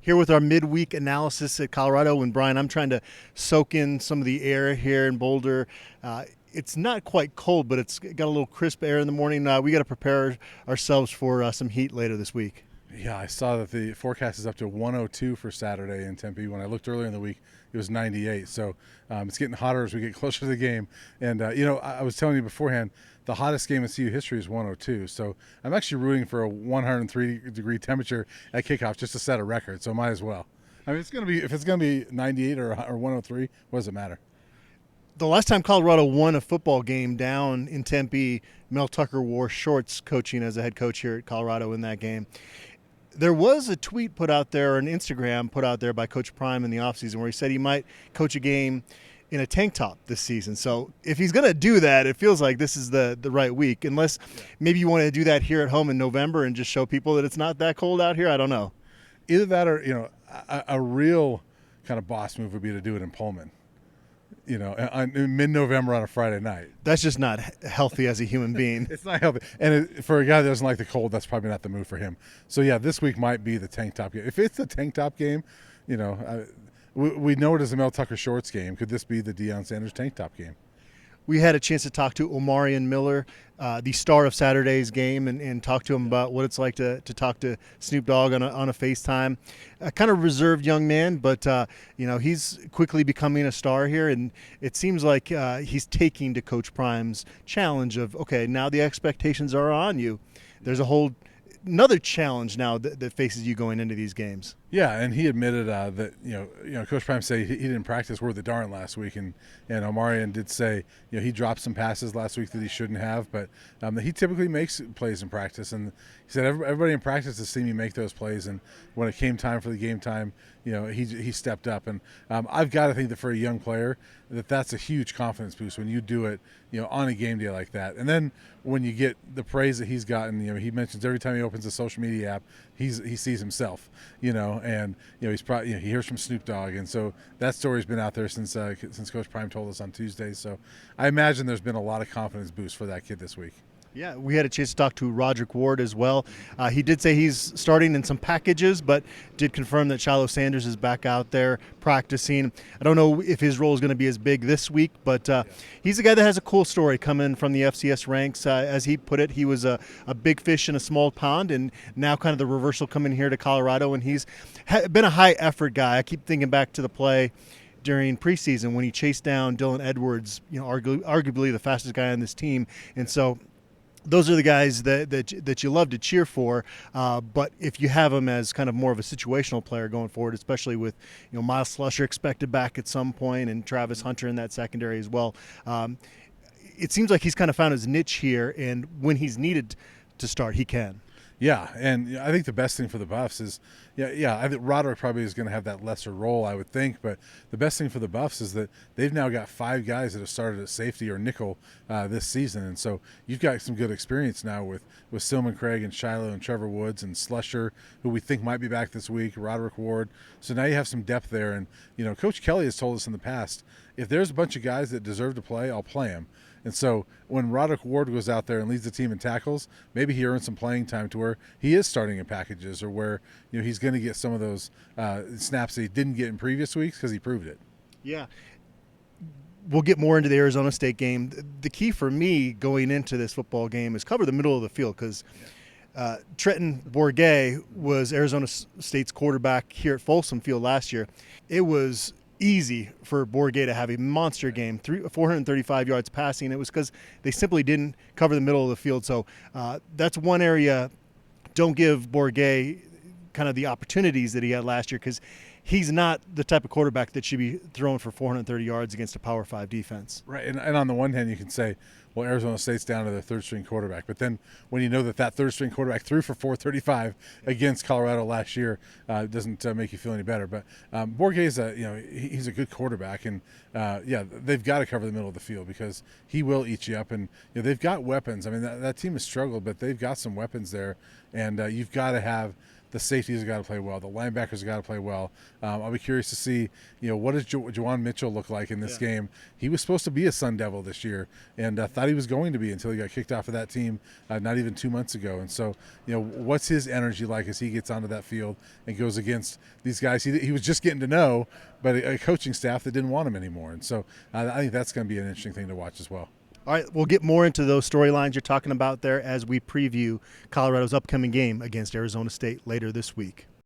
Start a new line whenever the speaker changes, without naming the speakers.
Here with our midweek analysis at Colorado. And Brian, I'm trying to soak in some of the air here in Boulder. It's not quite cold, but it's got a little crisp air in the morning. We got to prepare ourselves for some heat later this week.
Yeah, I saw that the forecast is up to 102 for Saturday in Tempe. When I looked earlier in the week, it was 98. So it's getting hotter as we get closer to the game. And, I was telling you beforehand, the hottest game in CU history is 102. So I'm actually rooting for a 103-degree temperature at kickoff just to set a record. So might as well. I mean, if it's going to be 98 or 103, what does it matter?
The last time Colorado won a football game down in Tempe, Mel Tucker wore shorts coaching as a head coach here at Colorado in that game. There was a tweet put out there, or an Instagram put out there by Coach Prime in the offseason where he said he might coach a game in a tank top this season. So if he's going to do that, it feels like this is the right week, unless maybe you want to do that here at home in November and just show people that it's not that cold out here. I don't know.
Either that or, a real kind of boss move would be to do it in Pullman. In mid-November on a Friday night.
That's just not healthy as a human being.
It's not healthy. And for a guy that doesn't like the cold, that's probably not the move for him. So, yeah, this week might be the tank top game. If it's the tank top game, we know it as a Mel Tucker shorts game. Could this be the Deion Sanders tank top game?
We had a chance to talk to Omarion Miller, the star of Saturday's game, and talk to him about what it's like to talk to Snoop Dogg on a FaceTime. A kind of reserved young man, but he's quickly becoming a star here, and it seems like he's taking to Coach Prime's challenge of, okay, now the expectations are on you. There's another challenge now that faces you going into these games.
Yeah, and he admitted that Coach Prime said he didn't practice worth a darn last week, and Omarion did say he dropped some passes last week that he shouldn't have, but he typically makes plays in practice, and he said everybody in practice has seen me make those plays, and when it came time for the game time, he stepped up, and I've got to think that for a young player that's a huge confidence boost when you do it on a game day like that, and then when you get the praise that he's gotten, he mentions every time he opens a social media app, he sees himself, and he's probably he hears from Snoop Dogg, and so that story's been out there since Coach Prime told us on Tuesday. So I imagine there's been a lot of confidence boost for that kid this week.
Yeah, we had a chance to talk to Rodrick Ward as well. He did say he's starting in some packages, but did confirm that Shiloh Sanders is back out there practicing. I don't know if his role is going to be as big this week, but he's a guy that has a cool story coming from the FCS ranks. As he put it, he was a big fish in a small pond, and now kind of the reversal coming here to Colorado, and he's been a high-effort guy. I keep thinking back to the play during preseason when he chased down Dylan Edwards, arguably the fastest guy on this team, and so those are the guys that you love to cheer for, but if you have him as kind of more of a situational player going forward, especially with Miles Slusher expected back at some point and Travis Hunter in that secondary as well, it seems like he's kind of found his niche here, and when he's needed to start, he can.
Yeah, and I think the best thing for the Buffs is, I think Rodrick probably is going to have that lesser role, I would think, but the best thing for the Buffs is that they've now got 5 guys that have started at safety or nickel this season, and so you've got some good experience now with Stillman Craig and Shiloh and Trevor Woods and Slusher, who we think might be back this week, Rodrick Ward, so now you have some depth there, and Coach Kelly has told us in the past, if there's a bunch of guys that deserve to play, I'll play them. And so when Rodrick Ward goes out there and leads the team in tackles, maybe he earns some playing time to where he is starting in packages, or where he's going to get some of those snaps that he didn't get in previous weeks because he proved it.
Yeah. We'll get more into the Arizona State game. The key for me going into this football game is cover the middle of the field, because Trenton Bourguet was Arizona State's quarterback here at Folsom Field last year. It was easy for Bourguet to have a monster game, 435 yards passing. It was because they simply didn't cover the middle of the field. So that's one area. Don't give Bourguet kind of the opportunities that he had last year, because he's not the type of quarterback that should be throwing for 430 yards against a Power 5 defense.
Right, and on the one hand, you can say, well, Arizona State's down to their third-string quarterback. But then when you know that third-string quarterback threw for 435 against Colorado last year, it doesn't make you feel any better. But Bourguet's he's a good quarterback, and they've got to cover the middle of the field, because he will eat you up. And they've got weapons. I mean, that team has struggled, but they've got some weapons there, and you've got to have the safeties have got to play well. The linebackers have got to play well. I'll be curious to see, what does Juwan Mitchell look like in this game. He was supposed to be a Sun Devil this year, and thought he was going to be until he got kicked off of that team not even 2 months ago. And so, what's his energy like as he gets onto that field and goes against these guys he was just getting to know, but a coaching staff that didn't want him anymore. And so I think that's going to be an interesting thing to watch as well.
All right, we'll get more into those storylines you're talking about there as we preview Colorado's upcoming game against Arizona State later this week.